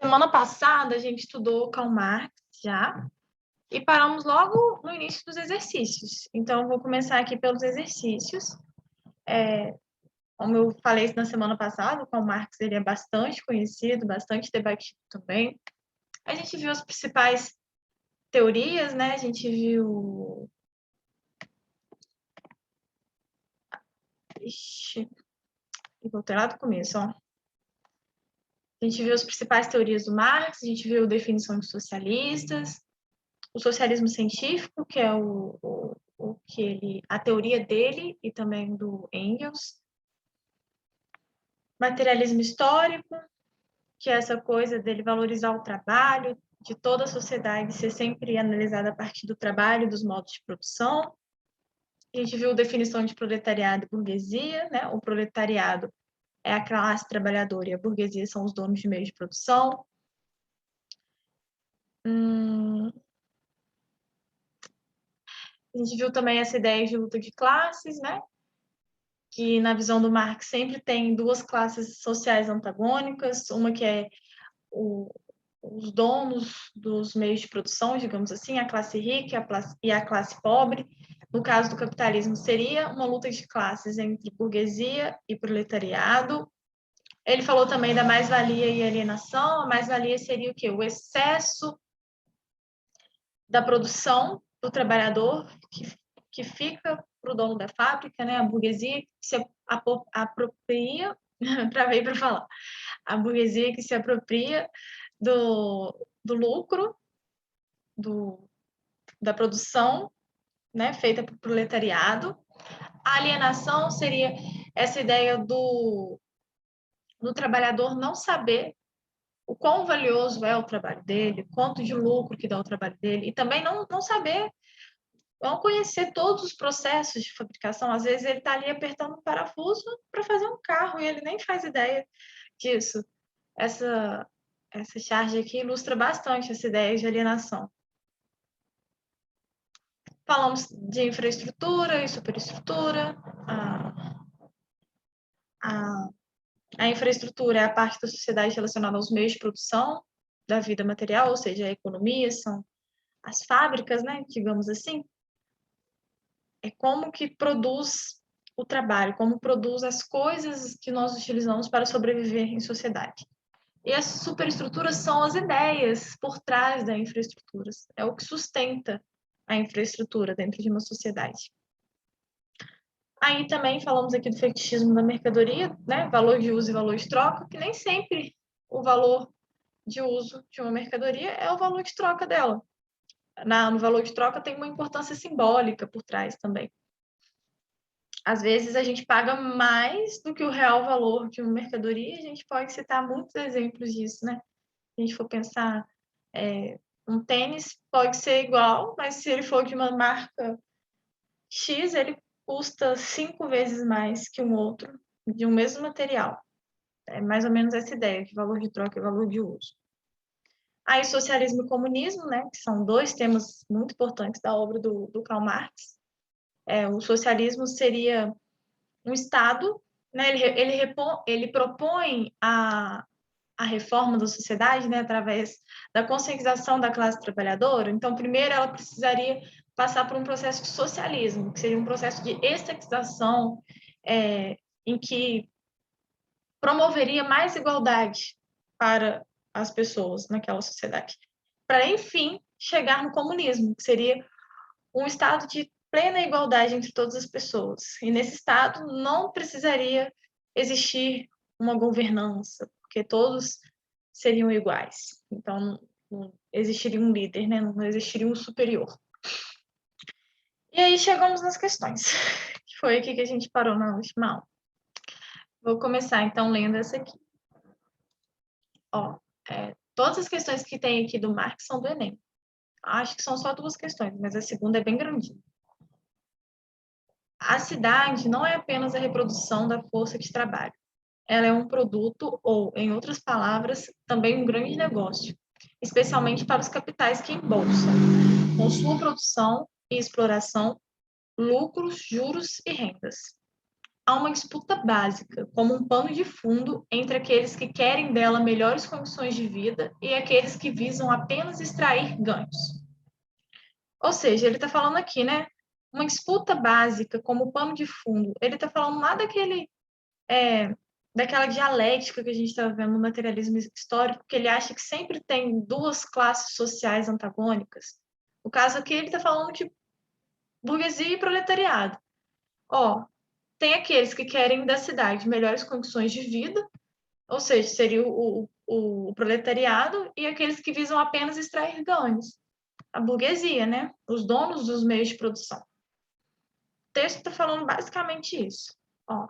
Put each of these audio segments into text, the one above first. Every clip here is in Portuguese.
Semana passada, a gente estudou Karl Marx já, e paramos logo no início dos exercícios. Então, eu vou começar aqui pelos exercícios. Como eu falei na semana passada, o Karl Marx ele é bastante conhecido, bastante debatido também. A gente viu as principais teorias, né? A gente viu... Ixi, voltei lá do começo, ó. A gente viu as principais teorias do Marx, a gente viu a definição de socialistas, o socialismo científico, que é a teoria dele e também do Engels. Materialismo histórico, que é essa coisa dele valorizar o trabalho, de toda a sociedade ser sempre analisada a partir do trabalho e dos modos de produção. A gente viu a definição de proletariado e burguesia, né? O proletariado é a classe trabalhadora e a burguesia são os donos de meios de produção. A gente viu também essa ideia de luta de classes, né? Que na visão do Marx sempre tem duas classes sociais antagônicas, uma que é os donos dos meios de produção, digamos assim, a classe rica e a classe pobre. No caso do capitalismo, seria uma luta de classes entre burguesia e proletariado. Ele falou também da mais-valia e alienação. A mais-valia seria o quê? O excesso da produção do trabalhador que fica para o dono da fábrica, né? A burguesia que se apropria, travei para falar, a burguesia que se apropria do lucro da produção, né, feita pelo proletariado. A alienação seria essa ideia do trabalhador não saber o quão valioso é o trabalho dele, quanto de lucro que dá o trabalho dele, e também não saber, não conhecer todos os processos de fabricação. Às vezes ele está ali apertando um parafuso para fazer um carro e ele nem faz ideia disso. Essa charge aqui ilustra bastante essa ideia de alienação. Falamos de infraestrutura e superestrutura. A infraestrutura é a parte da sociedade relacionada aos meios de produção da vida material, ou seja, a economia, são as fábricas, né, digamos assim. É como que produz o trabalho, como produz as coisas que nós utilizamos para sobreviver em sociedade. E as superestruturas são as ideias por trás da infraestrutura, é o que sustenta a infraestrutura dentro de uma sociedade. Aí também falamos aqui do fetichismo da mercadoria, né? Valor de uso e valor de troca, que nem sempre o valor de uso de uma mercadoria é o valor de troca dela. No valor de troca tem uma importância simbólica por trás também. Às vezes a gente paga mais do que o real valor de uma mercadoria, a gente pode citar muitos exemplos disso, né? Se a gente for pensar, um tênis pode ser igual, mas se ele for de uma marca X, ele custa 5 vezes mais que um outro de um mesmo material. É mais ou menos essa ideia de valor de troca e valor de uso. Aí, socialismo e comunismo, né, que são dois temas muito importantes da obra do Karl Marx. O socialismo seria um Estado, né, ele propõe a reforma da sociedade, né, através da conscientização da classe trabalhadora. Então, primeiro, ela precisaria passar por um processo de socialismo, que seria um processo de estatização, em que promoveria mais igualdade para as pessoas naquela sociedade, para, enfim, chegar no comunismo, que seria um estado de plena igualdade entre todas as pessoas. E nesse estado não precisaria existir uma governança, porque todos seriam iguais. Então, não existiria um líder, né? Não existiria um superior. E aí chegamos nas questões, que foi aqui que a gente parou na última aula. Vou começar, então, lendo essa aqui. Todas as questões que tem aqui do Marx são do Enem. Acho que são só 2 questões, mas a segunda é bem grandinha. A cidade não é apenas a reprodução da força de trabalho. Ela é um produto ou, em outras palavras, também um grande negócio, especialmente para os capitais que embolsam, com sua produção e exploração, lucros, juros e rendas. há uma disputa básica, como um pano de fundo entre aqueles que querem dela melhores condições de vida e aqueles que visam apenas extrair ganhos. Ou seja, ele está falando aqui, né? Uma disputa básica como pano de fundo. Ele está falando lá daquela dialética que a gente está vendo no materialismo histórico, que ele acha que sempre tem duas classes sociais antagônicas. No caso aqui, ele está falando de burguesia e proletariado. Ó, tem aqueles que querem da cidade melhores condições de vida, ou seja, seria o proletariado, e aqueles que visam apenas extrair ganhos, a burguesia, né? Os donos dos meios de produção. O texto está falando basicamente isso. Ó,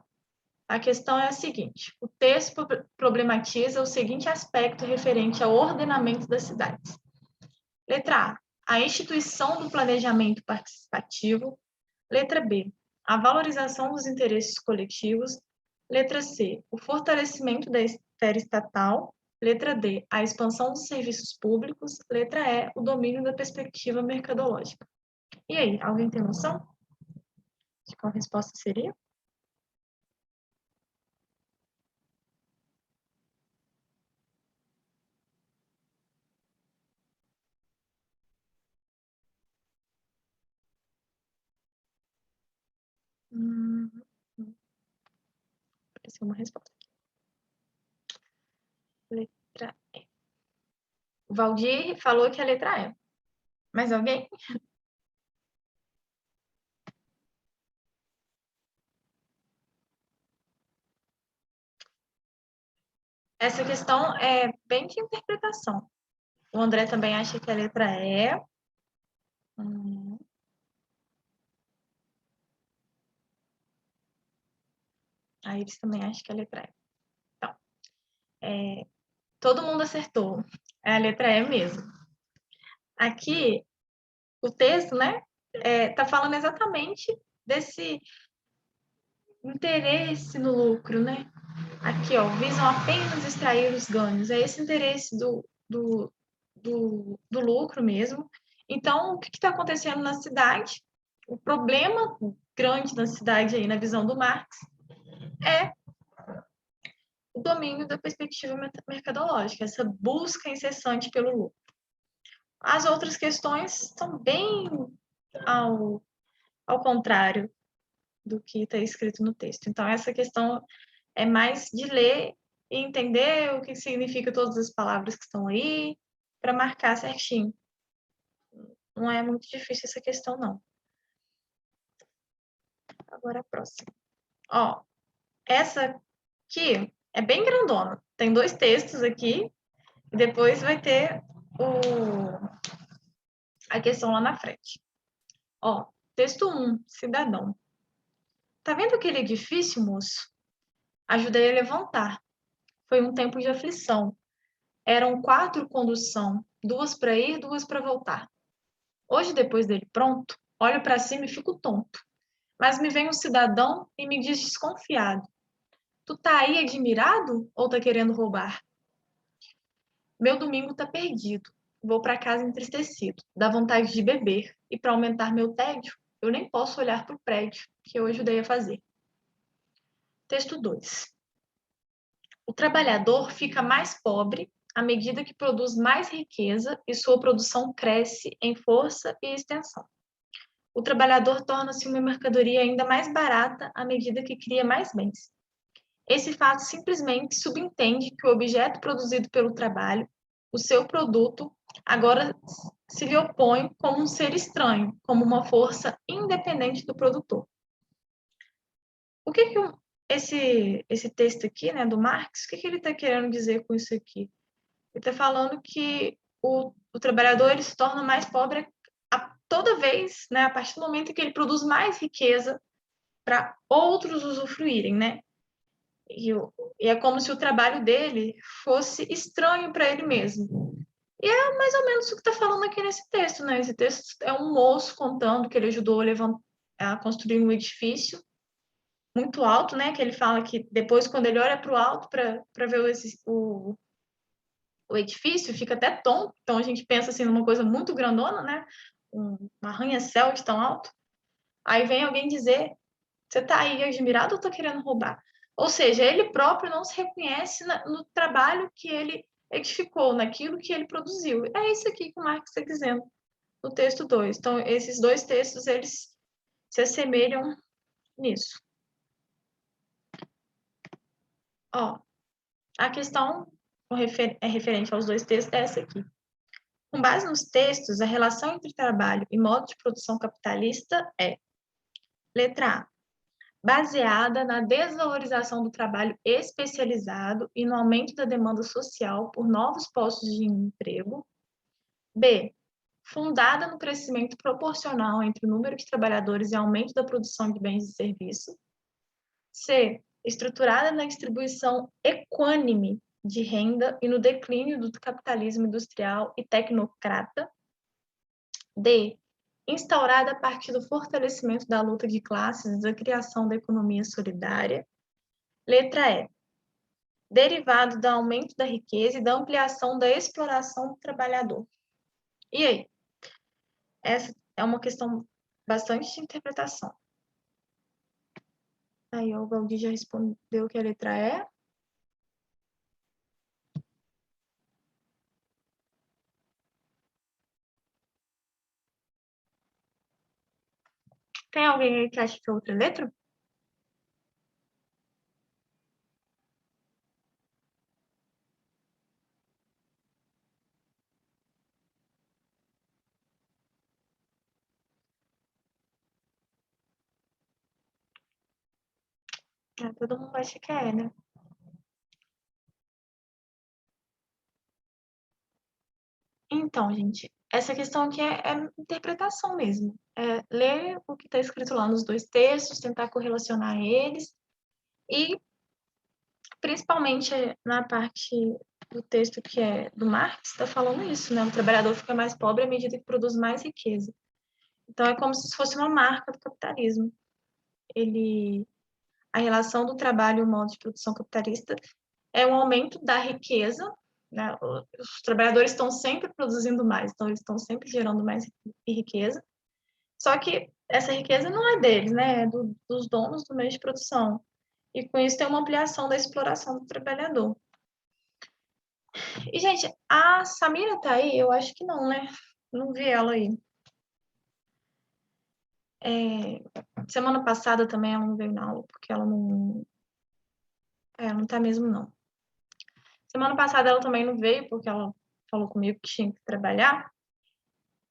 a questão é a seguinte: o texto problematiza o seguinte aspecto referente ao ordenamento das cidades. Letra A instituição do planejamento participativo. Letra B, a valorização dos interesses coletivos. Letra C, o fortalecimento da esfera estatal. Letra D, a expansão dos serviços públicos. Letra E, o domínio da perspectiva mercadológica. E aí, alguém tem noção de qual a resposta seria? Hum, Apareceu uma resposta. Letra E. O Valdir falou que é a letra E. Mais alguém? Essa questão é bem de interpretação. O André também acha que é a letra E. A Iris também acha que é a letra E. Então, todo mundo acertou. É a letra E mesmo. Aqui, o texto, né, tá falando exatamente desse interesse no lucro, né? Aqui, ó, visam apenas extrair os ganhos. É esse interesse do lucro mesmo. Então, o que está acontecendo na cidade? O problema grande da cidade aí, na visão do Marx, é o domínio da perspectiva mercadológica, essa busca incessante pelo lucro. As outras questões são bem ao contrário do que está escrito no texto. Então, essa questão é mais de ler e entender o que significa todas as palavras que estão aí, para marcar certinho. Não é muito difícil essa questão, não. Agora a próxima. Ó, essa aqui é bem grandona. Tem dois textos aqui, e depois vai ter a questão lá na frente. Ó, texto 1, cidadão. Tá vendo aquele edifício, moço? Ajudei a levantar. Foi um tempo de aflição. Eram 4 condução, 2 para ir, 2 para voltar. Hoje, depois dele pronto, olho para cima e fico tonto. Mas me vem um cidadão e me diz desconfiado: tu tá aí admirado ou tá querendo roubar? Meu domingo tá perdido. Vou para casa entristecido. Dá vontade de beber. E para aumentar meu tédio, eu nem posso olhar para o prédio que eu ajudei a fazer. Texto 2. O trabalhador fica mais pobre à medida que produz mais riqueza e sua produção cresce em força e extensão. O trabalhador torna-se uma mercadoria ainda mais barata à medida que cria mais bens. Esse fato simplesmente subentende que o objeto produzido pelo trabalho, o seu produto, agora se lhe opõe como um ser estranho, como uma força independente do produtor. O que esse texto aqui, né, do Marx, o que ele está querendo dizer com isso aqui? Ele está falando que o trabalhador ele se torna mais pobre toda vez, né, a partir do momento que ele produz mais riqueza para outros usufruírem, né? E é como se o trabalho dele fosse estranho para ele mesmo. E é mais ou menos o que está falando aqui nesse texto, né? Esse texto é um moço contando que ele ajudou a construir um edifício muito alto, né? Que ele fala que depois, quando ele olha para o alto para ver o edifício, fica até tonto. Então a gente pensa assim numa coisa muito grandona, né? Um arranha-céu de tão alto. Aí vem alguém dizer: Você está aí admirado ou está querendo roubar? Ou seja, ele próprio não se reconhece no trabalho que ele edificou, naquilo que ele produziu. É isso aqui que o Marx está dizendo no texto 2. Então, esses dois textos, eles se assemelham nisso. Ó, a questão é referente aos dois textos é essa aqui. Com base nos textos, a relação entre trabalho e modo de produção capitalista é: letra A, baseada na desvalorização do trabalho especializado e no aumento da demanda social por novos postos de emprego. B, fundada no crescimento proporcional entre o número de trabalhadores e aumento da produção de bens e serviços. C, estruturada na distribuição equânime de renda e no declínio do capitalismo industrial e tecnocrata. D, instaurada a partir do fortalecimento da luta de classes e da criação da economia solidária. Letra E, derivado do aumento da riqueza e da ampliação da exploração do trabalhador. E aí? Essa é uma questão bastante de interpretação. Aí o Valdir já respondeu que a letra E. Tem alguém aí que acha que é outra letra? Todo mundo acha que é, né? Então, gente, essa questão aqui é interpretação mesmo. É ler o que está escrito lá nos dois textos, tentar correlacionar eles e, principalmente na parte do texto que é do Marx, está falando isso, né? O trabalhador fica mais pobre à medida que produz mais riqueza. Então, é como se fosse uma marca do capitalismo. A relação do trabalho e o modo de produção capitalista é um aumento da riqueza, né? Os trabalhadores estão sempre produzindo mais, então eles estão sempre gerando mais riqueza. Só que essa riqueza não é deles, né? É dos donos do meio de produção. E com isso tem uma ampliação da exploração do trabalhador. E, gente, a Samira tá aí? Eu acho que não, né? Não vi ela aí. Semana passada também ela não veio na aula, porque ela não... não tá mesmo, não. Semana passada ela também não veio, porque ela falou comigo que tinha que trabalhar.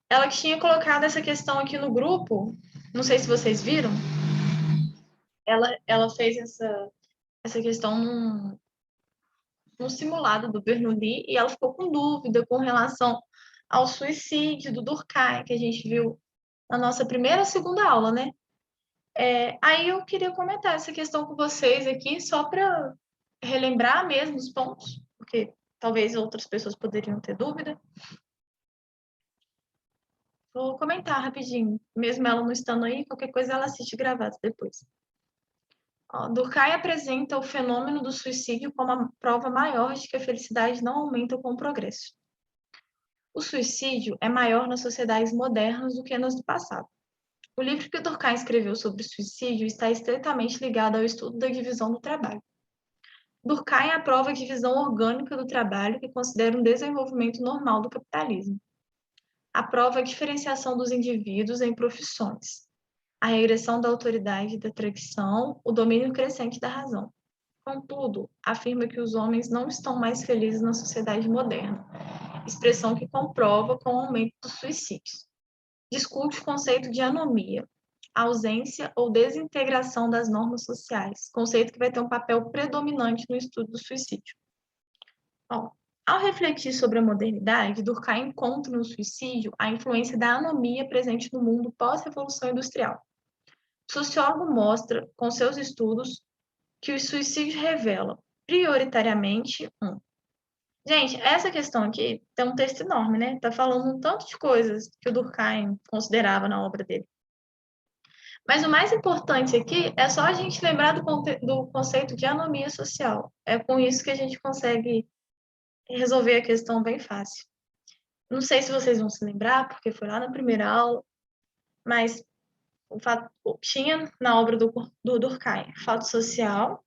Ela tinha colocado essa questão aqui no grupo, não sei se vocês viram. Ela fez essa questão num simulado do Bernoulli e ela ficou com dúvida com relação ao suicídio do Durkheim, que a gente viu na nossa primeira ou segunda aula, né? Aí eu queria comentar essa questão com vocês aqui, só para relembrar mesmo os pontos, porque talvez outras pessoas poderiam ter dúvida. Vou comentar rapidinho, mesmo ela não estando aí, qualquer coisa ela assiste gravado depois. Durkheim apresenta o fenômeno do suicídio como a prova maior de que a felicidade não aumenta com o progresso. O suicídio é maior nas sociedades modernas do que nas do passado. O livro que Durkheim escreveu sobre o suicídio está estreitamente ligado ao estudo da divisão do trabalho. Durkheim aprova a divisão orgânica do trabalho, que considera um desenvolvimento normal do capitalismo. Aprova a diferenciação dos indivíduos em profissões, a regressão da autoridade e da tradição, o domínio crescente da razão. Contudo, afirma que os homens não estão mais felizes na sociedade moderna, expressão que comprova com o aumento dos suicídios. Discute o conceito de anomia, ausência ou desintegração das normas sociais, conceito que vai ter um papel predominante no estudo do suicídio. Ao refletir sobre a modernidade, Durkheim encontra no suicídio a influência da anomia presente no mundo pós-revolução industrial. O sociólogo mostra, com seus estudos, que o suicídio revela, prioritariamente, Gente, essa questão aqui tem um texto enorme, né? Tá falando um tanto de coisas que o Durkheim considerava na obra dele. Mas o mais importante aqui é só a gente lembrar do conceito de anomia social. É com isso que a gente consegue resolver a questão bem fácil. Não sei se vocês vão se lembrar, porque foi lá na primeira aula, mas tinha na obra do Durkheim fato social,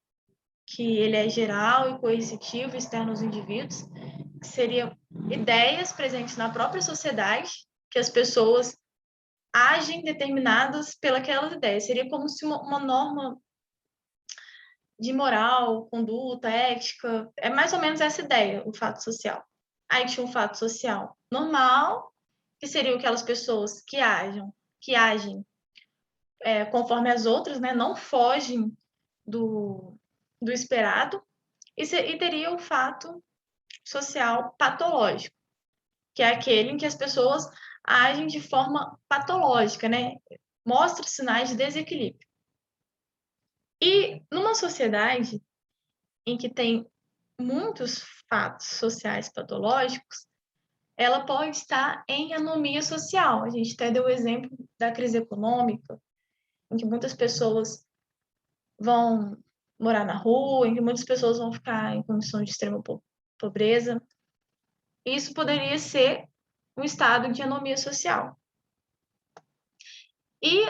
que ele é geral e coercitivo, externo aos indivíduos, que seriam ideias presentes na própria sociedade, que as pessoas agem determinadas pelas ideias. Seria como se uma norma de moral, conduta, ética, é mais ou menos essa ideia, o fato social. Aí tinha um fato social normal, que seriam aquelas pessoas que agem conforme as outras, né? Não fogem do esperado, e teria o fato social patológico, que é aquele em que as pessoas agem de forma patológica, né? Mostra sinais de desequilíbrio. E numa sociedade em que tem muitos fatos sociais patológicos, ela pode estar em anomia social. A gente até deu o exemplo da crise econômica, em que muitas pessoas vão morar na rua, em que muitas pessoas vão ficar em condições de extrema pobreza. Isso poderia ser um estado de anomia social. E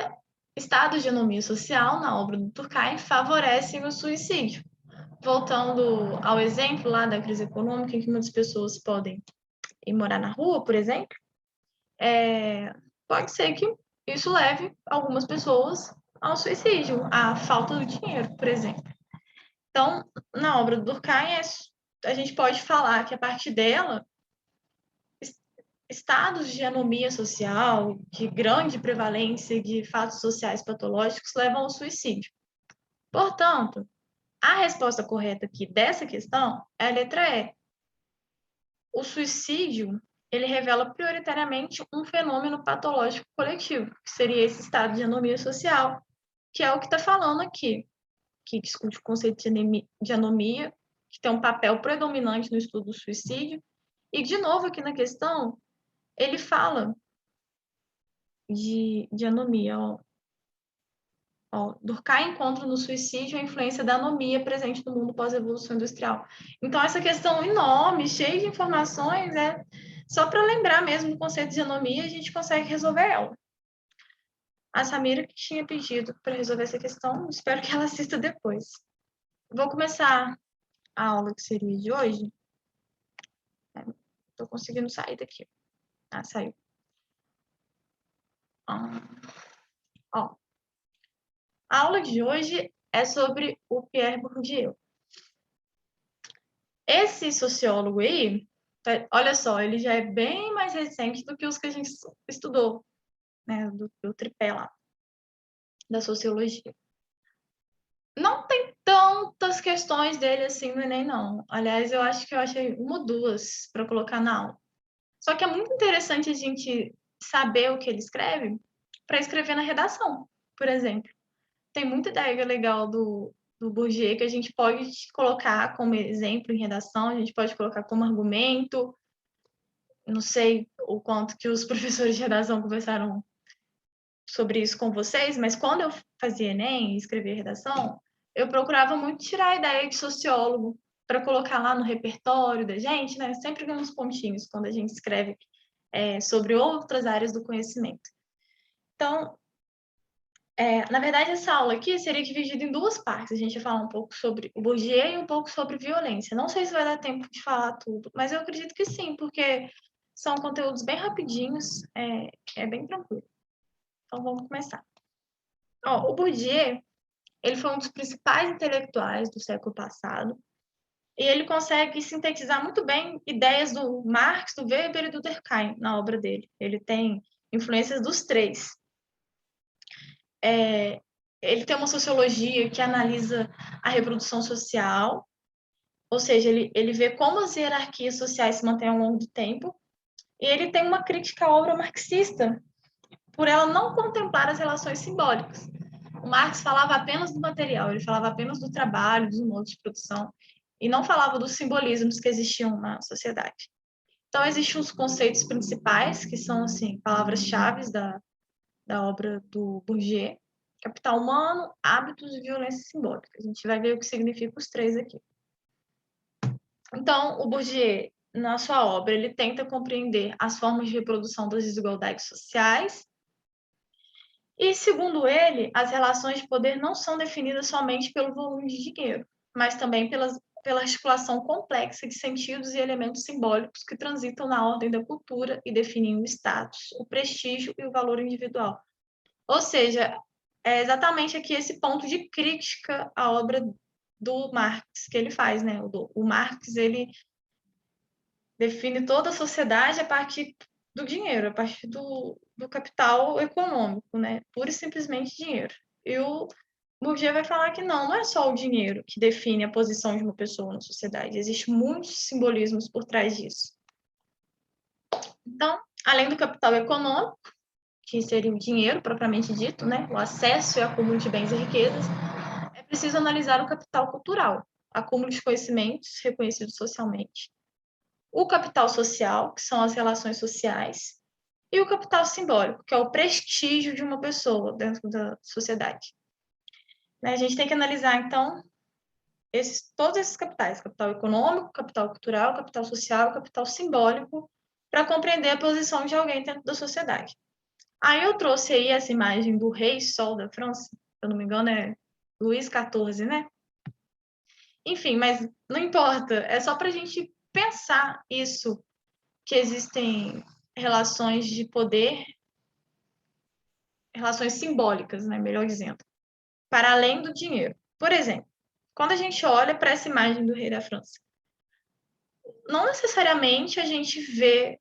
estados de anomia social, na obra do Durkheim, favorecem o suicídio. Voltando ao exemplo lá da crise econômica, em que muitas pessoas podem ir morar na rua, por exemplo, pode ser que isso leve algumas pessoas ao suicídio, à falta do dinheiro, por exemplo. Então, na obra do Durkheim, a gente pode falar que, a partir dela, estados de anomia social, de grande prevalência de fatos sociais patológicos, levam ao suicídio. Portanto, a resposta correta aqui dessa questão é a letra E. O suicídio, ele revela prioritariamente um fenômeno patológico coletivo, que seria esse estado de anomia social, que é o que está falando aqui, que discute o conceito de anomia, que tem um papel predominante no estudo do suicídio. E, de novo, aqui na questão, ele fala de anomia. Durkheim encontra no suicídio a influência da anomia presente no mundo pós-evolução industrial. Então, essa questão enorme, cheia de informações, só para lembrar mesmo do conceito de anomia, a gente consegue resolver ela. A Samira que tinha pedido para resolver essa questão, espero que ela assista depois. Vou começar a aula que seria de hoje. Estou conseguindo sair daqui. Ah, saiu. A aula de hoje é sobre o Pierre Bourdieu. Esse sociólogo aí, olha só, ele já é bem mais recente do que os que a gente estudou, né, do tripé lá, da sociologia. Não tem tantas questões dele assim no Enem, não. Aliás, eu acho que eu achei uma ou duas para colocar na aula. Só que é muito interessante a gente saber o que ele escreve para escrever na redação, por exemplo. Tem muita ideia legal do Bourdieu que a gente pode colocar como exemplo em redação, a gente pode colocar como argumento. Não sei o quanto que os professores de redação conversaram sobre isso com vocês, mas quando eu fazia Enem e escrevia redação, eu procurava muito tirar a ideia de sociólogo para colocar lá no repertório da gente, né? Sempre ganha uns pontinhos quando a gente escreve sobre outras áreas do conhecimento. Então, na verdade, essa aula aqui seria dividida em duas partes. A gente vai falar um pouco sobre o Bourdieu e um pouco sobre violência. Não sei se vai dar tempo de falar tudo, mas eu acredito que sim, porque são conteúdos bem rapidinhos, é bem tranquilo. Então, vamos começar. O Bourdieu, ele foi um dos principais intelectuais do século passado, e ele consegue sintetizar muito bem ideias do Marx, do Weber e do Durkheim na obra dele. Ele tem influências dos três. Ele tem uma sociologia que analisa a reprodução social, ou seja, ele vê como as hierarquias sociais se mantêm ao longo do tempo, e ele tem uma crítica à obra marxista, por ela não contemplar as relações simbólicas. O Marx falava apenas do material, ele falava apenas do trabalho, dos modos de produção, e não falava dos simbolismos que existiam na sociedade. Então, existem os conceitos principais, que são, assim, palavras-chave da obra do Bourdieu: capital humano, hábitos e violência simbólica. A gente vai ver o que significa os três aqui. Então, o Bourdieu, na sua obra, ele tenta compreender as formas de reprodução das desigualdades sociais E, segundo ele, as relações de poder não são definidas somente pelo volume de dinheiro, mas também pela articulação complexa de sentidos e elementos simbólicos que transitam na ordem da cultura e definem o status, o prestígio e o valor individual. Ou seja, é exatamente aqui esse ponto de crítica à obra do Marx que ele faz, né? O Marx, ele define toda a sociedade a partir do dinheiro, a partir do capital econômico, né? Pura e simplesmente dinheiro. E o Bourdieu vai falar que não é só o dinheiro que define a posição de uma pessoa na sociedade, existem muitos simbolismos por trás disso. Então, além do capital econômico, que seria o dinheiro propriamente dito, né? O acesso e acúmulo de bens e riquezas, é preciso analisar o capital cultural, acúmulo de conhecimentos reconhecidos socialmente, o capital social, que são as relações sociais, e o capital simbólico, que é o prestígio de uma pessoa dentro da sociedade. A gente tem que analisar, então, todos esses capitais, capital econômico, capital cultural, capital social, capital simbólico, para compreender a posição de alguém dentro da sociedade. Aí eu trouxe aí essa imagem do rei Sol da França, se eu não me engano é Luís XIV, né? Enfim, mas não importa, é só para a gente pensar isso, que existem relações de poder, relações simbólicas, né, melhor dizendo, para além do dinheiro. Por exemplo, quando a gente olha para essa imagem do rei da França, não necessariamente a gente vê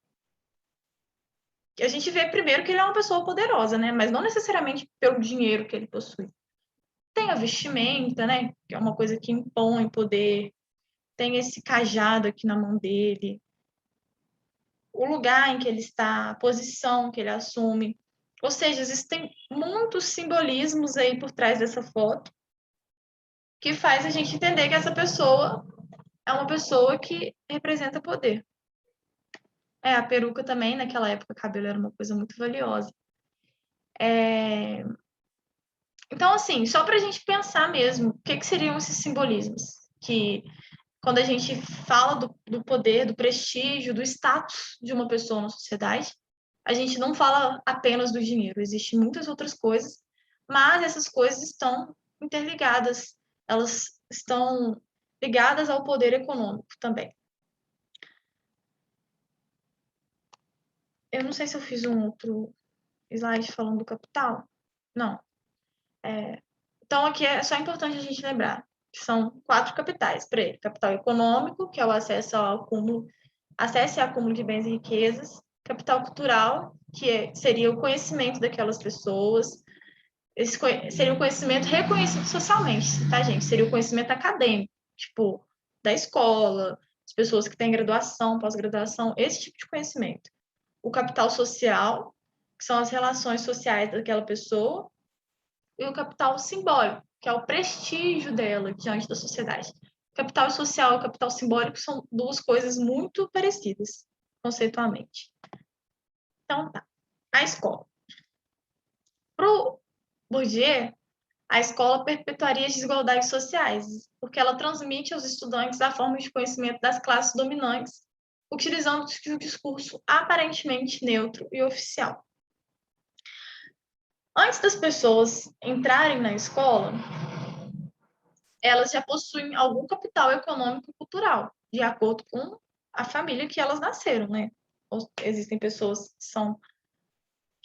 primeiro que ele é uma pessoa poderosa, né, mas não necessariamente pelo dinheiro que ele possui. Tem a vestimenta, né, que é uma coisa que impõe poder, tem esse cajado aqui na mão dele, o lugar em que ele está, a posição que ele assume. Ou seja, existem muitos simbolismos aí por trás dessa foto que faz a gente entender que essa pessoa é uma pessoa que representa poder. A peruca também, naquela época, o cabelo era uma coisa muito valiosa. Então, assim, só para a gente pensar mesmo, o que seriam esses simbolismos? Que quando a gente fala do poder, do prestígio, do status de uma pessoa na sociedade, a gente não fala apenas do dinheiro, existem muitas outras coisas, mas essas coisas estão interligadas, elas estão ligadas ao poder econômico também. Eu não sei se eu fiz um outro slide falando do capital. Não. Então, aqui é só importante a gente lembrar que são 4 capitais para ele. Capital econômico, que é o acesso ao acúmulo, acesso e acúmulo de bens e riquezas. Capital cultural, que seria o conhecimento daquelas pessoas. Esse seria o conhecimento reconhecido socialmente, tá, gente? Seria o conhecimento acadêmico, tipo, da escola, as pessoas que têm graduação, pós-graduação, esse tipo de conhecimento. O capital social, que são as relações sociais daquela pessoa, e o capital simbólico, que é o prestígio dela diante da sociedade. Capital social e capital simbólico são duas coisas muito parecidas, conceitualmente. Então, tá. A escola. Para o Bourdieu, a escola perpetuaria as desigualdades sociais, porque ela transmite aos estudantes a forma de conhecimento das classes dominantes, utilizando um discurso aparentemente neutro e oficial. Antes das pessoas entrarem na escola, elas já possuem algum capital econômico e cultural, de acordo com a família que elas nasceram, né? Existem pessoas que são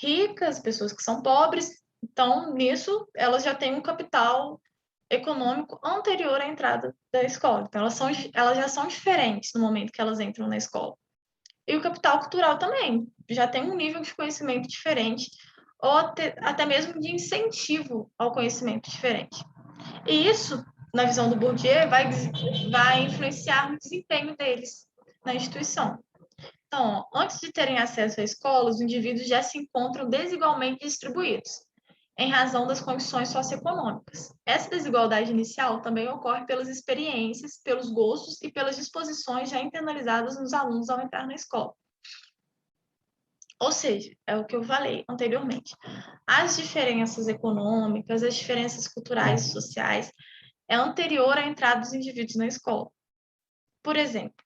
ricas, pessoas que são pobres, então nisso elas já têm um capital econômico anterior à entrada da escola. Então elas já são diferentes no momento que elas entram na escola. E o capital cultural também, já tem um nível de conhecimento diferente, ou até mesmo de incentivo ao conhecimento diferente. E isso, na visão do Bourdieu, vai influenciar no desempenho deles na instituição. Então, antes de terem acesso à escola, os indivíduos já se encontram desigualmente distribuídos, em razão das condições socioeconômicas. Essa desigualdade inicial também ocorre pelas experiências, pelos gostos e pelas disposições já internalizadas nos alunos ao entrar na escola. Ou seja, é o que eu falei anteriormente. As diferenças econômicas, as diferenças culturais e sociais é anterior à entrada dos indivíduos na escola. Por exemplo,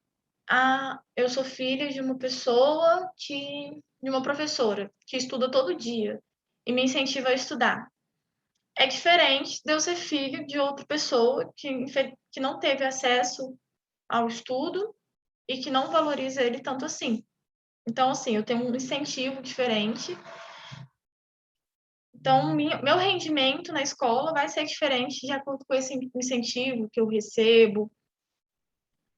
eu sou filha de uma pessoa de uma professora que estuda todo dia. e me incentiva a estudar. É diferente de eu ser filho de outra pessoa que não teve acesso ao estudo e que não valoriza ele tanto assim. Então, assim, eu tenho um incentivo diferente. Então, meu rendimento na escola vai ser diferente de acordo com esse incentivo que eu recebo,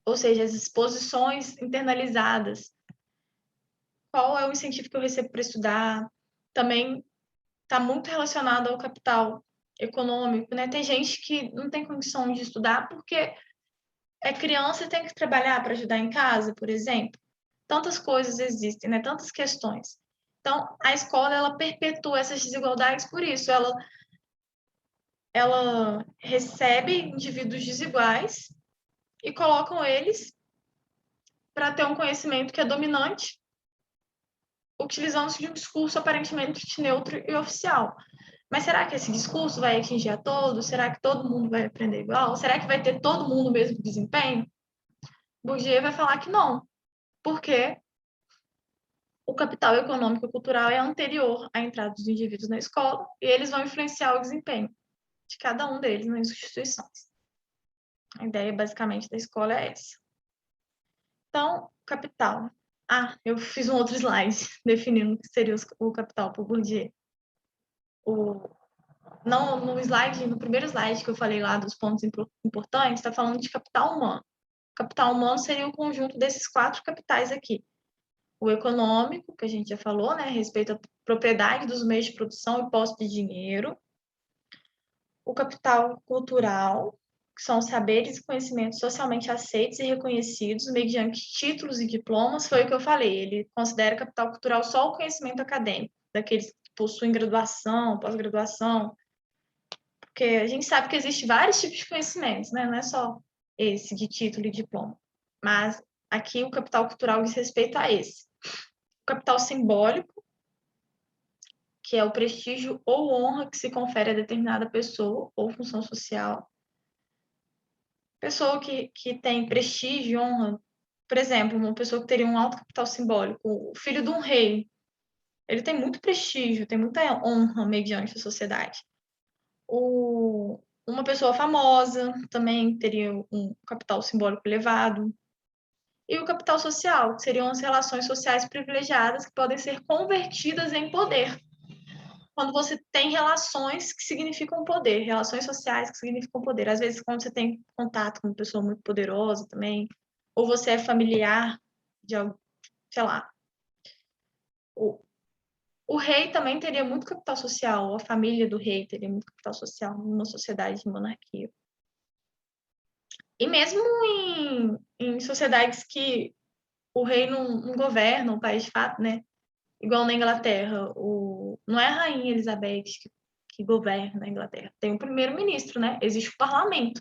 ou seja, as exposições internalizadas. Qual é o incentivo que eu recebo para estudar? Também está muito relacionado ao capital econômico, né? Tem gente que não tem condição de estudar porque é criança e tem que trabalhar para ajudar em casa, por exemplo. Tantas coisas existem, né? Tantas questões. Então, a escola, ela perpetua essas desigualdades por isso. Ela recebe indivíduos desiguais e colocam eles para ter um conhecimento que é dominante, utilizando-se de um discurso aparentemente neutro e oficial. Mas será que esse discurso vai atingir a todos? Será que todo mundo vai aprender igual? Será que vai ter todo mundo o mesmo desempenho? Bourdieu vai falar que não, porque o capital econômico e cultural é anterior à entrada dos indivíduos na escola e eles vão influenciar o desempenho de cada um deles nas instituições. A ideia, basicamente, da escola é essa. Então, capital. Ah, eu fiz um outro slide definindo o que seria o capital por Bourdieu. Não, no primeiro slide que eu falei lá dos pontos importantes, está falando de capital humano. Capital humano seria o conjunto desses 4 capitais aqui. O econômico, que a gente já falou, né, a respeito à propriedade dos meios de produção e posse de dinheiro. O capital cultural, que são os saberes e conhecimentos socialmente aceitos e reconhecidos mediante títulos e diplomas, foi o que eu falei. Ele considera capital cultural só o conhecimento acadêmico, daqueles que possuem graduação, pós-graduação, porque a gente sabe que existe vários tipos de conhecimentos, né? Não é só esse de título e diploma. Mas aqui o capital cultural diz respeito a esse. O capital simbólico, que é o prestígio ou honra que se confere a determinada pessoa ou função social. Pessoa que tem prestígio e honra, por exemplo, uma pessoa que teria um alto capital simbólico, o filho de um rei, ele tem muito prestígio, tem muita honra mediante a sociedade. Uma pessoa famosa também teria um capital simbólico elevado. E o capital social, que seriam as relações sociais privilegiadas que podem ser convertidas em poder. Quando você tem relações que significam poder, relações sociais que significam poder. Às vezes, quando você tem contato com uma pessoa muito poderosa também, ou você é familiar de algo, sei lá. O rei também teria muito capital social, a família do rei teria muito capital social numa sociedade de monarquia. E mesmo em sociedades que o rei não governa o país de fato, né? Igual na Inglaterra, não é a rainha Elizabeth que governa a Inglaterra, tem o primeiro-ministro, né? Existe o parlamento.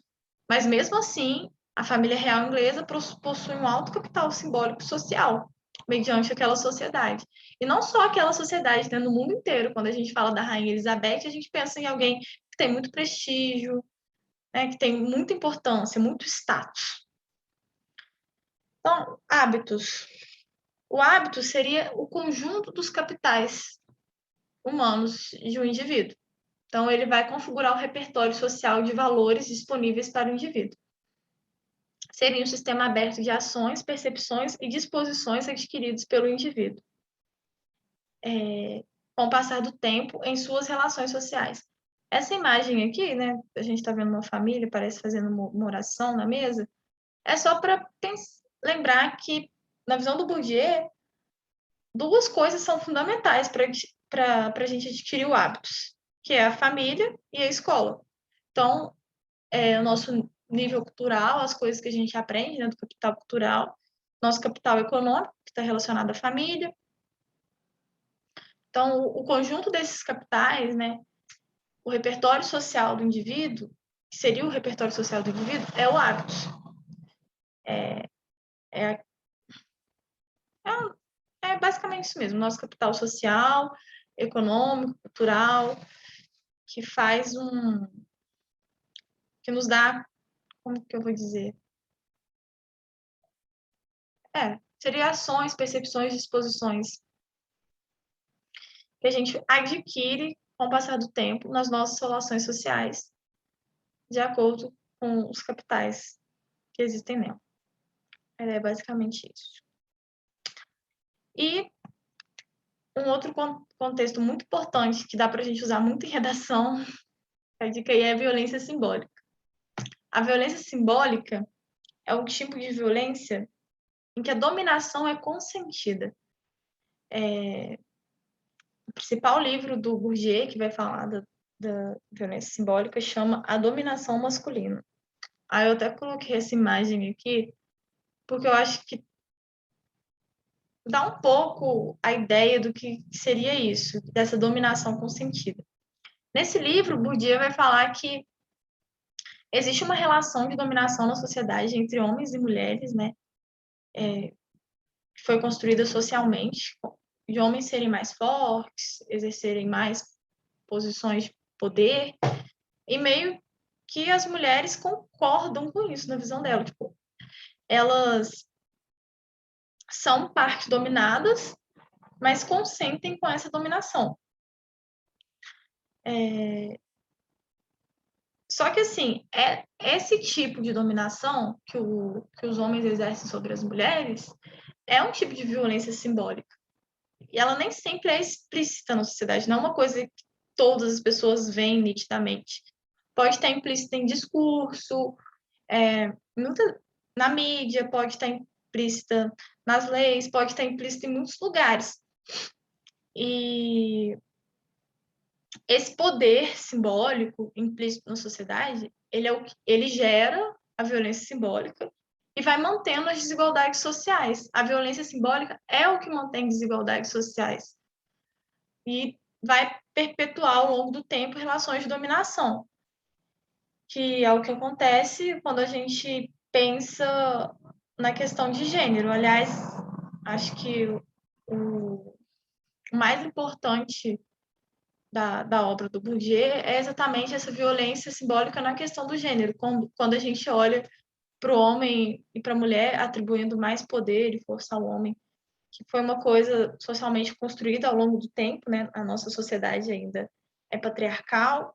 Mas mesmo assim, a família real inglesa possui um alto capital simbólico e social, mediante aquela sociedade. E não só aquela sociedade, né? No mundo inteiro, quando a gente fala da rainha Elizabeth, a gente pensa em alguém que tem muito prestígio, né? Que tem muita importância, muito status. Então, hábitos. O hábito seria o conjunto dos capitais humanos de um indivíduo. Então, ele vai configurar o repertório social de valores disponíveis para o indivíduo. Seria um sistema aberto de ações, percepções e disposições adquiridos pelo indivíduo, com o passar do tempo em suas relações sociais. Essa imagem aqui, né, a gente está vendo uma família, parece fazendo uma oração na mesa, é só para lembrar que, na visão do Bourdieu, 2 coisas são fundamentais para a gente adquirir o hábitos, que é a família e a escola. Então, o nosso nível cultural, as coisas que a gente aprende, né, do capital cultural, nosso capital econômico, que está relacionado à família. Então, o conjunto desses capitais, né, o repertório social do indivíduo, que seria o repertório social do indivíduo, é o hábitos. É, é basicamente isso mesmo, nosso capital social, econômico, cultural, que faz que nos dá, como que eu vou dizer? Seria ações, percepções, disposições que a gente adquire com o passar do tempo nas nossas relações sociais, de acordo com os capitais que existem nela. É basicamente isso. E um outro contexto muito importante que dá para a gente usar muito em redação, a dica aí é a violência simbólica. A violência simbólica é um tipo de violência em que a dominação é consentida. O principal livro do Bourdieu, que vai falar da violência simbólica, chama A Dominação Masculina. Aí eu até coloquei essa imagem aqui, porque eu acho que dá um pouco a ideia do que seria isso, dessa dominação consentida. Nesse livro, Bourdieu vai falar que existe uma relação de dominação na sociedade entre homens e mulheres, né? Que foi construída socialmente, de homens serem mais fortes, exercerem mais posições de poder, e meio que as mulheres concordam com isso na visão dela. Tipo, elas são parte dominadas, mas consentem com essa dominação. Só que, assim, esse tipo de dominação que os homens exercem sobre as mulheres é um tipo de violência simbólica. E ela nem sempre é explícita na sociedade, não é uma coisa que todas as pessoas veem nitidamente. Pode estar implícita em discurso, na mídia, pode estar implícita nas leis, pode estar implícita em muitos lugares. E esse poder simbólico implícito na sociedade, ele gera a violência simbólica e vai mantendo as desigualdades sociais. A violência simbólica é o que mantém desigualdades sociais e vai perpetuar ao longo do tempo relações de dominação, que é o que acontece quando a gente pensa na questão de gênero. Aliás, acho que o mais importante da obra do Bourdieu é exatamente essa violência simbólica na questão do gênero, quando a gente olha para o homem e para a mulher atribuindo mais poder e força ao homem, que foi uma coisa socialmente construída ao longo do tempo, né? A nossa sociedade ainda é patriarcal,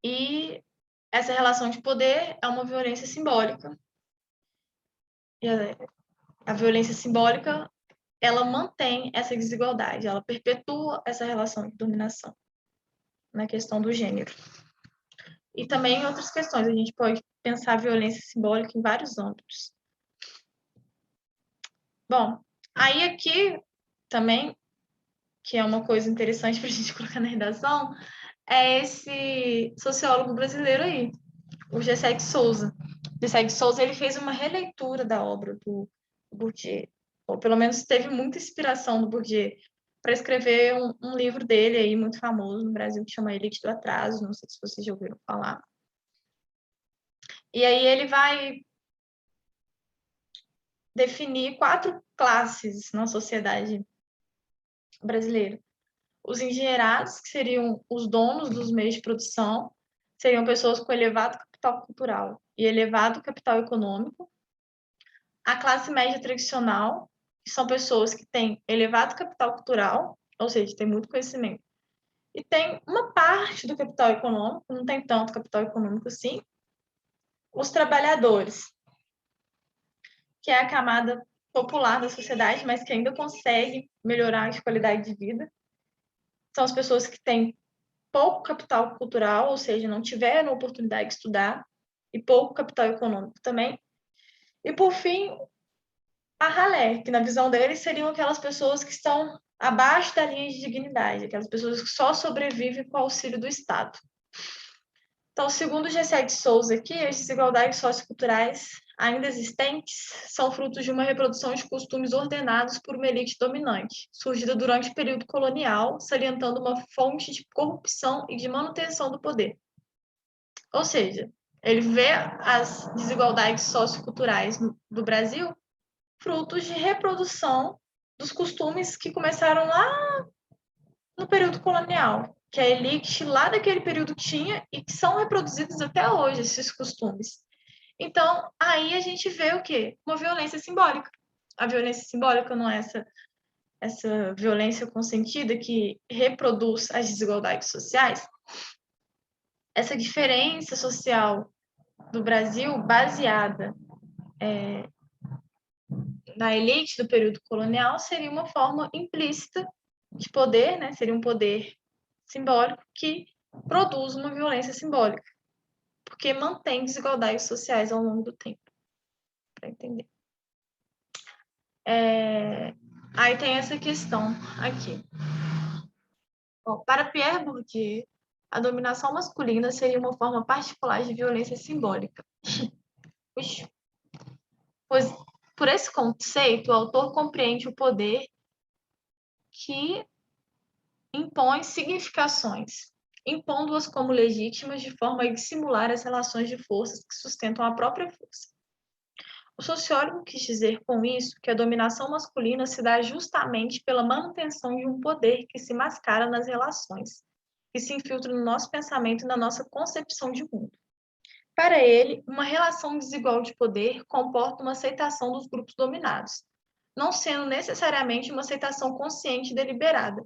e essa relação de poder é uma violência simbólica. E a violência simbólica, ela mantém essa desigualdade, ela perpetua essa relação de dominação na questão do gênero. E também em outras questões, a gente pode pensar a violência simbólica em vários âmbitos. Bom, aí aqui também, que é uma coisa interessante para a gente colocar na redação, é esse sociólogo brasileiro aí, o Gessé de Souza. Gessé de Souza, ele fez uma releitura da obra do Bourdieu, ou pelo menos teve muita inspiração do Bourdieu para escrever um livro dele aí muito famoso no Brasil, que chama Elite do Atraso, não sei se vocês já ouviram falar. E aí ele vai definir 4 classes na sociedade brasileira. Os engenheirados, que seriam os donos dos meios de produção, seriam pessoas com elevado capital cultural e elevado capital econômico. A classe média tradicional, que são pessoas que têm elevado capital cultural, ou seja, têm muito conhecimento, e tem uma parte do capital econômico, não tem tanto capital econômico assim, os trabalhadores, que é a camada popular da sociedade, mas que ainda consegue melhorar a qualidade de vida. São as pessoas que têm pouco capital cultural, ou seja, não tiveram oportunidade de estudar, e pouco capital econômico também. E, por fim, a ralé, que na visão deles seriam aquelas pessoas que estão abaixo da linha de dignidade, aquelas pessoas que só sobrevivem com o auxílio do Estado. Então, segundo Gessé de Souza aqui, as desigualdades socioculturais ainda existentes são frutos de uma reprodução de costumes ordenados por uma elite dominante, surgida durante o período colonial, salientando uma fonte de corrupção e de manutenção do poder. Ou seja, ele vê as desigualdades socioculturais do Brasil frutos de reprodução dos costumes que começaram lá no período colonial, que a elite lá daquele período tinha e que são reproduzidos até hoje, esses costumes. Então, aí a gente vê o quê? Uma violência simbólica. A violência simbólica não é essa essa violência consentida que reproduz as desigualdades sociais, essa diferença social do Brasil baseada na elite do período colonial seria uma forma implícita de poder, né? Seria um poder simbólico que produz uma violência simbólica, porque mantém desigualdades sociais ao longo do tempo, para entender. Aí tem essa questão aqui. Bom, para Pierre Bourdieu, a dominação masculina seria uma forma particular de violência simbólica. Pois, por esse conceito, o autor compreende o poder que impõe significações, impondo-as como legítimas de forma a dissimular as relações de forças que sustentam a própria força. O sociólogo quis dizer com isso que a dominação masculina se dá justamente pela manutenção de um poder que se mascara nas relações, que se infiltra no nosso pensamento e na nossa concepção de mundo. Para ele, uma relação desigual de poder comporta uma aceitação dos grupos dominados, não sendo necessariamente uma aceitação consciente e deliberada,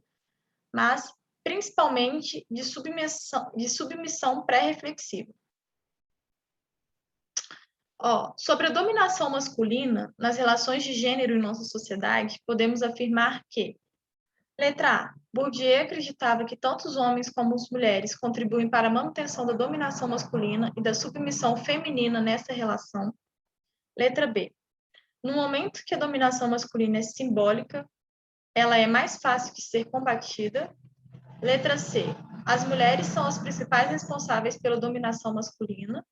mas principalmente de submissão pré-reflexiva. Sobre a dominação masculina nas relações de gênero em nossa sociedade, podemos afirmar que, letra A, Bourdieu acreditava que tanto os homens como as mulheres contribuem para a manutenção da dominação masculina e da submissão feminina nessa relação. Letra B, no momento que a dominação masculina é simbólica, ela é mais fácil de ser combatida. Letra C, as mulheres são as principais responsáveis pela dominação masculina.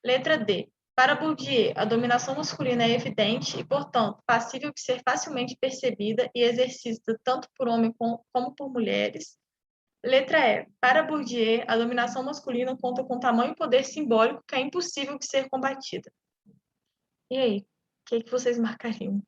Letra D, para Bourdieu, a dominação masculina é evidente e, portanto, passível de ser facilmente percebida e exercida tanto por homens como por mulheres. Letra E, para Bourdieu, a dominação masculina conta com tamanho poder simbólico que é impossível de ser combatida. E aí, o que vocês marcariam?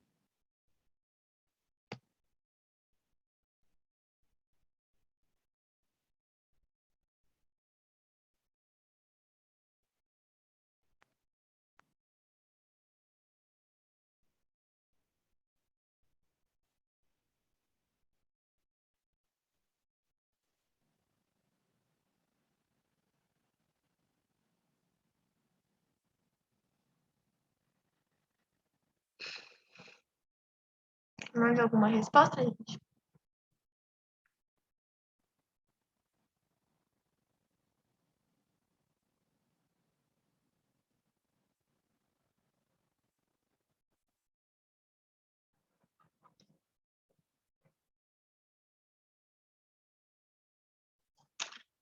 Mais alguma resposta, gente?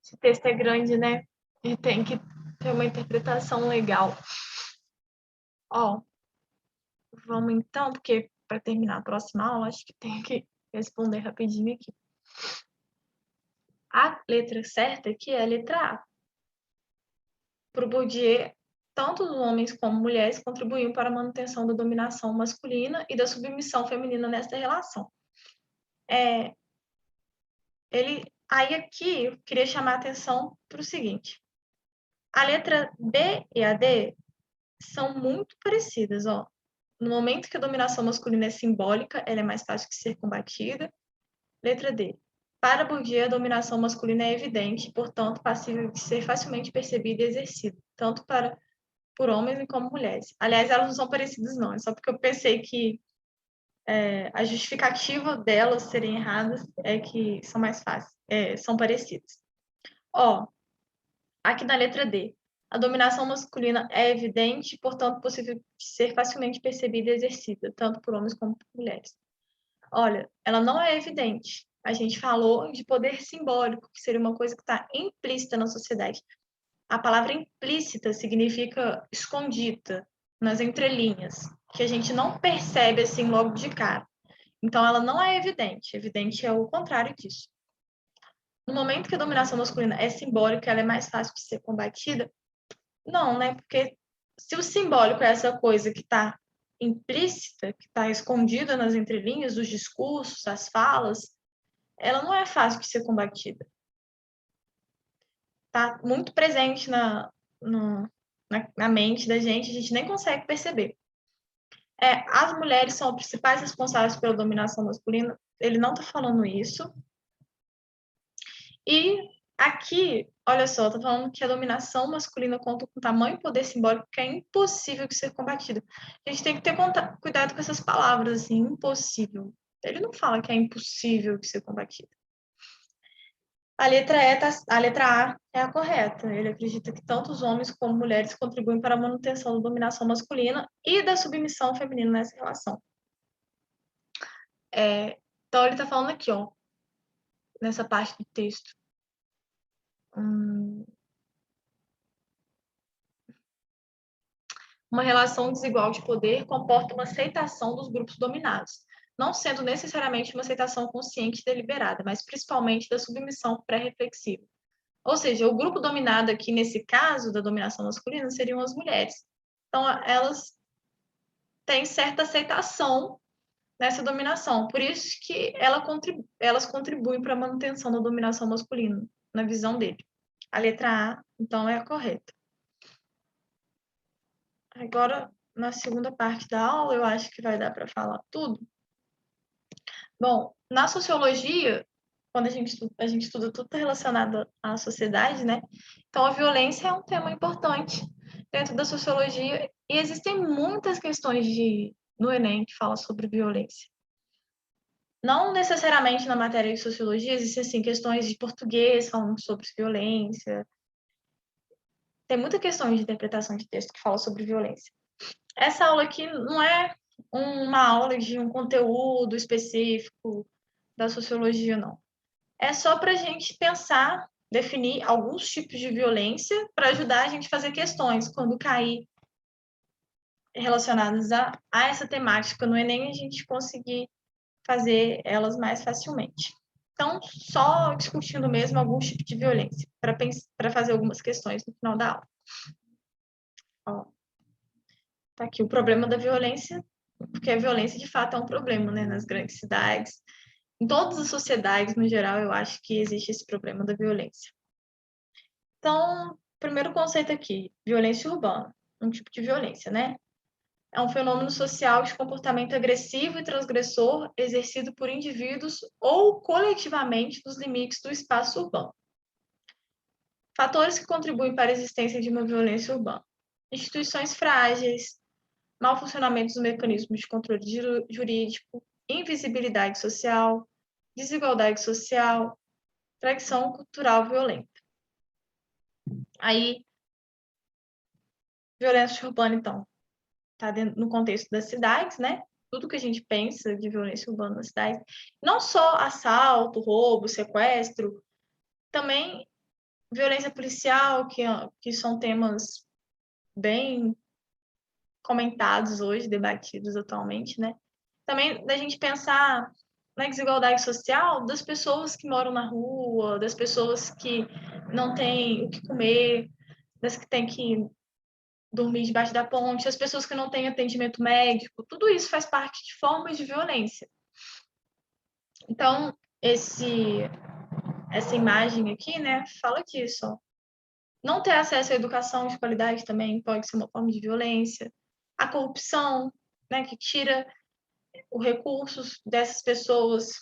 Esse texto é grande, né? E tem que ter uma interpretação legal. Vamos então, porque para terminar a próxima aula, acho que tem que responder rapidinho aqui. A letra certa aqui é a letra A. Para o Bourdieu, tanto os homens como mulheres contribuíam para a manutenção da dominação masculina e da submissão feminina nessa relação. Aí aqui eu queria chamar a atenção para o seguinte. A letra B e a D são muito parecidas. No momento que a dominação masculina é simbólica, ela é mais fácil de ser combatida. Letra D. Para Bourdieu, a dominação masculina é evidente, portanto, passível de ser facilmente percebida e exercida, tanto por homens como mulheres. Aliás, elas não são parecidas, não. É só porque eu pensei que a justificativa delas serem erradas é que são mais fáceis, são parecidas. Aqui na letra D. A dominação masculina é evidente, portanto, possível de ser facilmente percebida e exercida, tanto por homens como por mulheres. Olha, ela não é evidente. A gente falou de poder simbólico, que seria uma coisa que está implícita na sociedade. A palavra implícita significa escondida, nas entrelinhas, que a gente não percebe assim logo de cara. Então, ela não é evidente. Evidente é o contrário disso. No momento que a dominação masculina é simbólica, ela é mais fácil de ser combatida? Não, né? Porque se o simbólico é essa coisa que está implícita, que está escondida nas entrelinhas dos discursos, das falas, ela não é fácil de ser combatida. Está muito presente na mente da gente, a gente nem consegue perceber. as mulheres são as principais responsáveis pela dominação masculina. Ele não está falando isso. E aqui, olha só, está falando que a dominação masculina conta com tamanho e poder simbólico que é impossível de ser combatido. A gente tem que ter cuidado com essas palavras, assim, impossível. Ele não fala que é impossível de ser combatido. A letra A é a correta. Ele acredita que tanto os homens como mulheres contribuem para a manutenção da dominação masculina e da submissão feminina nessa relação. Então, ele está falando aqui, ó, nessa parte do texto. Uma relação desigual de poder comporta uma aceitação dos grupos dominados, não sendo necessariamente uma aceitação consciente e deliberada, mas principalmente da submissão pré-reflexiva. Ou seja, o grupo dominado aqui, nesse caso da dominação masculina, seriam as mulheres. Então, elas têm certa aceitação nessa dominação. Por isso que elas contribuem para a manutenção da dominação masculina, na visão dele. A letra A, então, é a correta. Agora, na segunda parte da aula, eu acho que vai dar para falar tudo. Bom, na sociologia, quando a gente estuda tudo relacionado à sociedade, né? Então, a violência é um tema importante dentro da sociologia e existem muitas questões no Enem que falam sobre violência. Não necessariamente na matéria de sociologia, existem, assim, questões de português falando sobre violência. Tem muita questão de interpretação de texto que fala sobre violência. Essa aula aqui não é uma aula de um conteúdo específico da sociologia, não. É só para a gente pensar, definir alguns tipos de violência para ajudar a gente a fazer questões quando cair relacionadas a essa temática no Enem, a gente conseguir fazer elas mais facilmente. Então, só discutindo mesmo alguns tipos de violência, para fazer algumas questões no final da aula. Ó, tá aqui o problema da violência, porque a violência, de fato, é um problema, né, nas grandes cidades. Em todas as sociedades, no geral, eu acho que existe esse problema da violência. Então, primeiro conceito aqui, violência urbana, um tipo de violência, né? É um fenômeno social de comportamento agressivo e transgressor exercido por indivíduos ou coletivamente nos limites do espaço urbano. Fatores que contribuem para a existência de uma violência urbana: instituições frágeis, mau funcionamento dos mecanismos de controle jurídico, invisibilidade social, desigualdade social, tradição cultural violenta. Aí, violência urbana, então, está no contexto das cidades, né? Tudo que a gente pensa de violência urbana nas cidades, não só assalto, roubo, sequestro, também violência policial, que são temas bem comentados hoje, debatidos atualmente, né? Também da gente pensar na desigualdade social das pessoas que moram na rua, das pessoas que não têm o que comer, das que têm que dormir debaixo da ponte, as pessoas que não têm atendimento médico, tudo isso faz parte de formas de violência. Então, essa imagem aqui, né, fala disso. Ó. Não ter acesso à educação de qualidade também pode ser uma forma de violência. A corrupção, né, que tira os recursos dessas pessoas,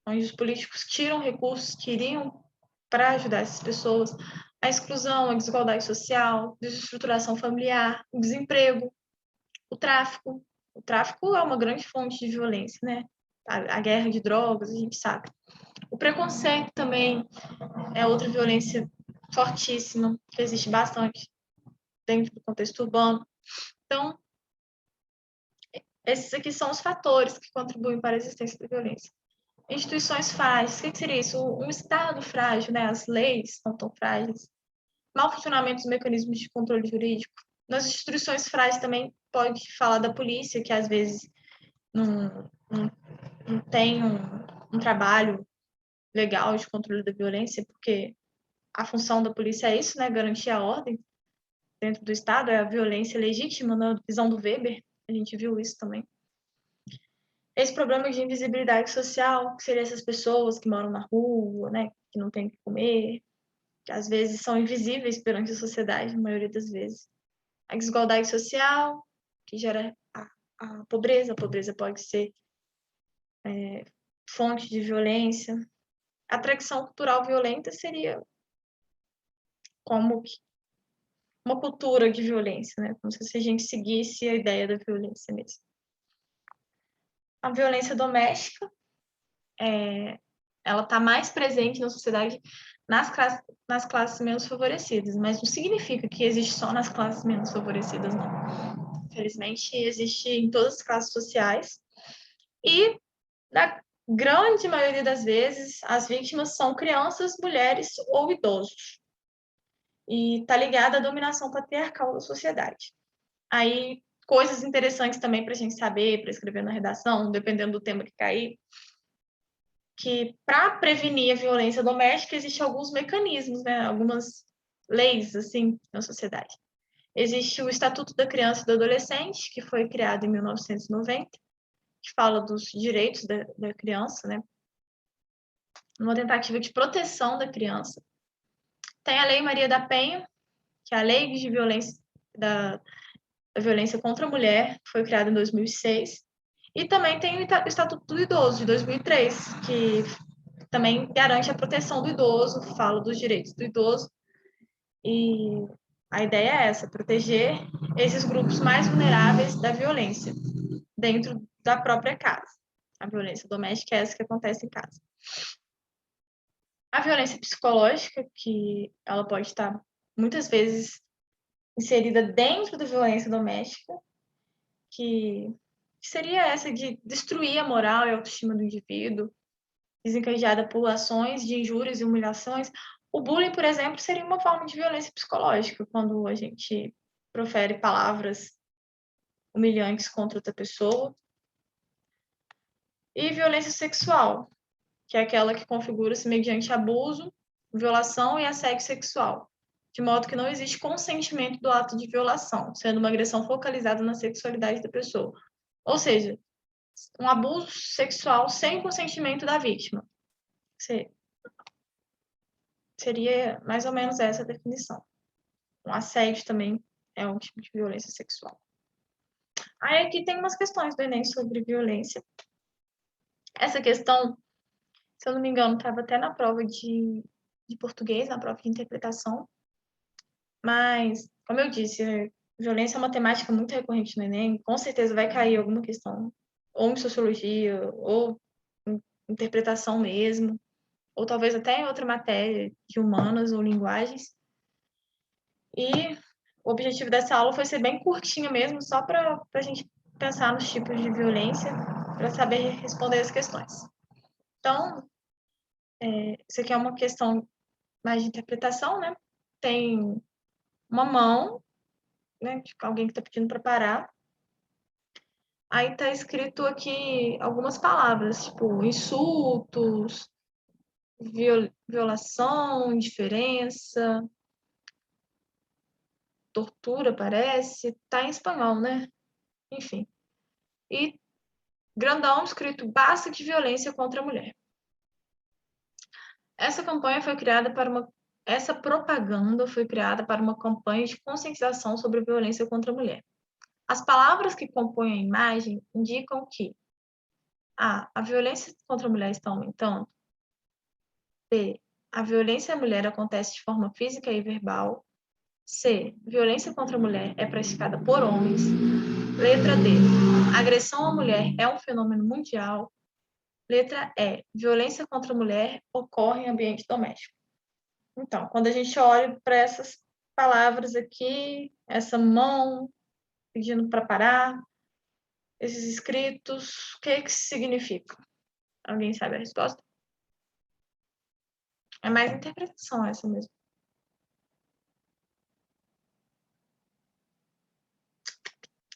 onde os políticos tiram recursos que iriam para ajudar essas pessoas. A exclusão, a desigualdade social, desestruturação familiar, o desemprego, o tráfico. O tráfico é uma grande fonte de violência, né? A guerra de drogas, a gente sabe. O preconceito também é outra violência fortíssima, que existe bastante dentro do contexto urbano. Então, esses aqui são os fatores que contribuem para a existência da violência. Instituições frágeis, o que seria isso? Um Estado frágil, né? As leis não tão frágeis. Mau funcionamento dos mecanismos de controle jurídico. Nas instituições frágeis também pode falar da polícia, que às vezes não tem um trabalho legal de controle da violência, porque a função da polícia é isso, né? Garantir a ordem dentro do Estado, é a violência legítima, na visão do Weber, a gente viu isso também. Esse problema de invisibilidade social, que seriam essas pessoas que moram na rua, né? Que não têm o que comer, que às vezes são invisíveis perante a sociedade, na maioria das vezes. A desigualdade social, que gera a pobreza. A pobreza pode ser fonte de violência. A tradição cultural violenta seria como uma cultura de violência, né? Como se a gente seguisse a ideia da violência mesmo. A violência doméstica, ela está mais presente na sociedade nas classes menos favorecidas, mas não significa que existe só nas classes menos favorecidas, não. Infelizmente, existe em todas as classes sociais e, na grande maioria das vezes, as vítimas são crianças, mulheres ou idosos. E está ligada à dominação patriarcal da sociedade. Aí, coisas interessantes também para a gente saber, para escrever na redação, dependendo do tema que cair, que para prevenir a violência doméstica existem alguns mecanismos, né? Algumas leis assim na sociedade. Existe o Estatuto da Criança e do Adolescente, que foi criado em 1990, que fala dos direitos da criança, né? Uma tentativa de proteção da criança. Tem a Lei Maria da Penha, que é a Lei de Violência da violência contra a mulher, que foi criada em 2006. E também tem o Estatuto do Idoso, de 2003, que também garante a proteção do idoso, fala dos direitos do idoso. E a ideia é essa, proteger esses grupos mais vulneráveis da violência dentro da própria casa. A violência doméstica é essa que acontece em casa. A violência psicológica, que ela pode estar muitas vezes inserida dentro da violência doméstica, que seria essa de destruir a moral e a autoestima do indivíduo, desencadeada por ações de injúrias e humilhações. O bullying, por exemplo, seria uma forma de violência psicológica, quando a gente profere palavras humilhantes contra outra pessoa. E violência sexual, que é aquela que configura-se mediante abuso, violação e assédio sexual, de modo que não existe consentimento do ato de violação, sendo uma agressão focalizada na sexualidade da pessoa. Ou seja, um abuso sexual sem consentimento da vítima. Seria mais ou menos essa a definição. Um assédio também é um tipo de violência sexual. Aí aqui tem umas questões do Enem sobre violência. Essa questão, se eu não me engano, estava até na prova de português, na prova de interpretação. Mas, como eu disse, violência é uma temática muito recorrente no Enem. Com certeza vai cair alguma questão, ou em sociologia, ou em interpretação mesmo, ou talvez até em outra matéria de humanas ou linguagens. E o objetivo dessa aula foi ser bem curtinha mesmo, só para a gente pensar nos tipos de violência, para saber responder as questões. Então, isso aqui é uma questão mais de interpretação, né? Tem uma mão, né, de alguém que está pedindo para parar. Aí está escrito aqui algumas palavras, tipo insultos, violação, indiferença, tortura, parece. Tá em espanhol, né? Enfim. E grandão escrito basta de violência contra a mulher. Essa propaganda foi criada para uma campanha de conscientização sobre a violência contra a mulher. As palavras que compõem a imagem indicam que a violência contra a mulher está aumentando. B. A violência à mulher acontece de forma física e verbal. C. Violência contra a mulher é praticada por homens. Letra D. Agressão à mulher é um fenômeno mundial. Letra E. Violência contra a mulher ocorre em ambiente doméstico. Então, quando a gente olha para essas palavras aqui, essa mão pedindo para parar, esses escritos, o que significa? Alguém sabe a resposta? É mais interpretação essa mesmo.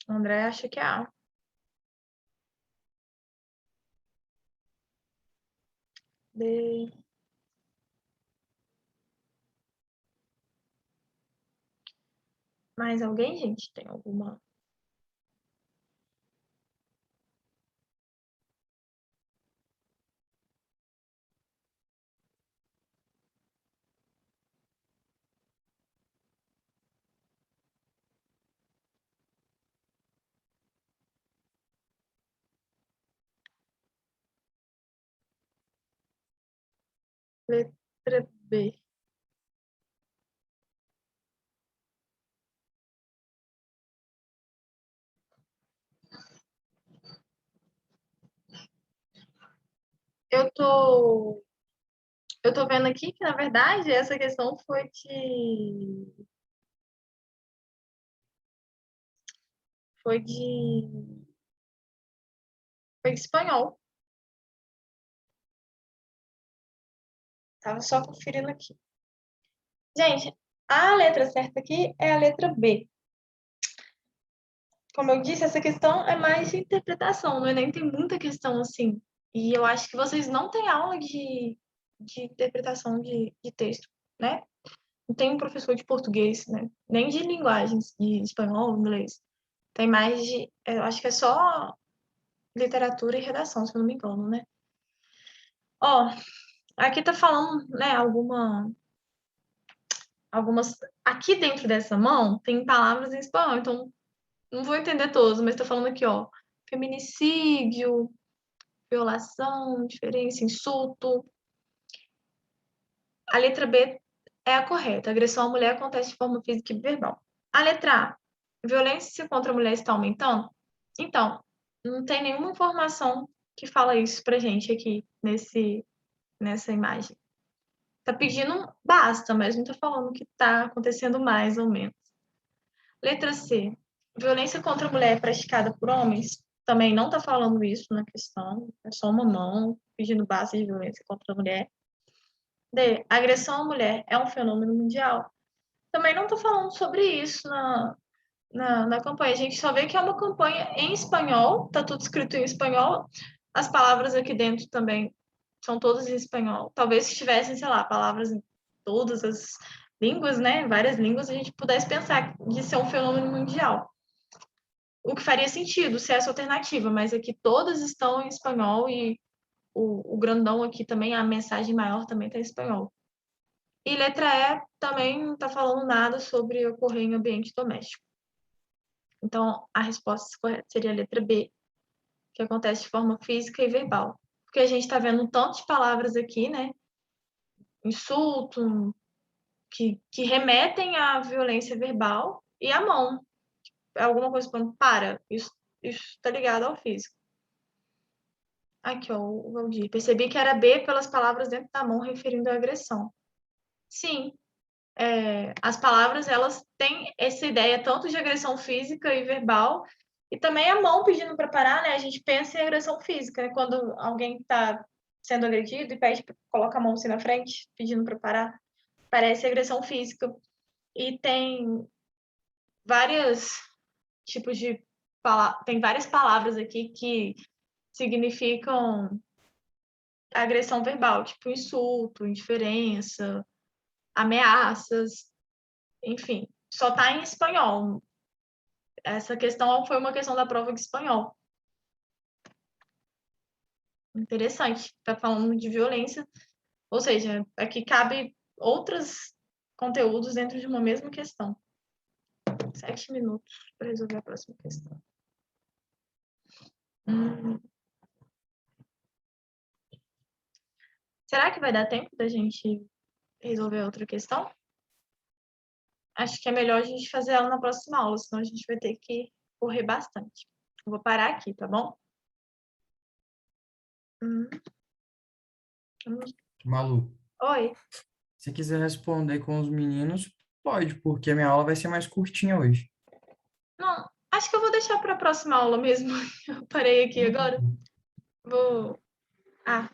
O André acha que é A. D. Mais alguém, gente? Tem alguma? Letra B. Eu tô vendo aqui que, na verdade, essa questão foi de, foi de espanhol. Tava só conferindo aqui. Gente, a letra certa aqui é a letra B. Como eu disse, essa questão é mais de interpretação, não é nem tem muita questão assim. E eu acho que vocês não têm aula de interpretação de texto, né? Não tem um professor de português, né? Nem de linguagens, de espanhol, inglês. Tem mais de, eu acho que é só literatura e redação, se eu não me engano, né? Ó, aqui tá falando, né, algumas, aqui dentro dessa mão tem palavras em espanhol, então não vou entender todas, mas tá falando aqui, ó, feminicídio, violação, diferença, insulto. A letra B é a correta. A agressão à mulher acontece de forma física e verbal. A letra A, violência contra a mulher está aumentando? Então, não tem nenhuma informação que fala isso pra gente aqui nessa imagem. Tá pedindo basta, mas não tá falando que tá acontecendo mais ou menos. Letra C, violência contra a mulher é praticada por homens? Também não tá falando isso na questão, é só uma mão pedindo basta de violência contra a mulher. D, agressão à mulher é um fenômeno mundial? Também não tô falando sobre isso na campanha. A gente só vê que é uma campanha em espanhol, tá tudo escrito em espanhol. As palavras aqui dentro também são todas em espanhol. Talvez se tivessem, sei lá, palavras em todas as línguas, né, várias línguas, a gente pudesse pensar de ser um fenômeno mundial. O que faria sentido ser essa alternativa, mas aqui todas estão em espanhol e o grandão aqui também, a mensagem maior também está em espanhol. E letra E também não está falando nada sobre ocorrer em ambiente doméstico. Então, a resposta correta seria a letra B, que acontece de forma física e verbal. Porque a gente está vendo um tanto de palavras aqui, né? Insulto, que remetem à violência verbal e à mão. Alguma coisa falando, para, isso está ligado ao físico. Aqui, ó, o Valdir. Percebi que era B pelas palavras dentro da mão referindo à agressão. Sim, as palavras, elas têm essa ideia tanto de agressão física e verbal, e também a mão pedindo para parar, né? A gente pensa em agressão física, né? Quando alguém está sendo agredido e pede, coloca a mão assim na frente, pedindo para parar, parece agressão física. E tem vários tipos de tem várias palavras aqui que significam agressão verbal, tipo insulto, indiferença, ameaças, enfim, só está em espanhol. Essa questão foi uma questão da prova de espanhol. Interessante, está falando de violência, ou seja, aqui cabe outros conteúdos dentro de uma mesma questão. 7 minutos para resolver a próxima questão. Será que vai dar tempo da gente resolver outra questão? Acho que é melhor a gente fazer ela na próxima aula, senão a gente vai ter que correr bastante. Eu vou parar aqui, tá bom? Malu, Oi. se quiser responder com os meninos, pode, porque a minha aula vai ser mais curtinha hoje. Não, acho que eu vou deixar para a próxima aula mesmo. Eu parei aqui agora. Vou. Ah,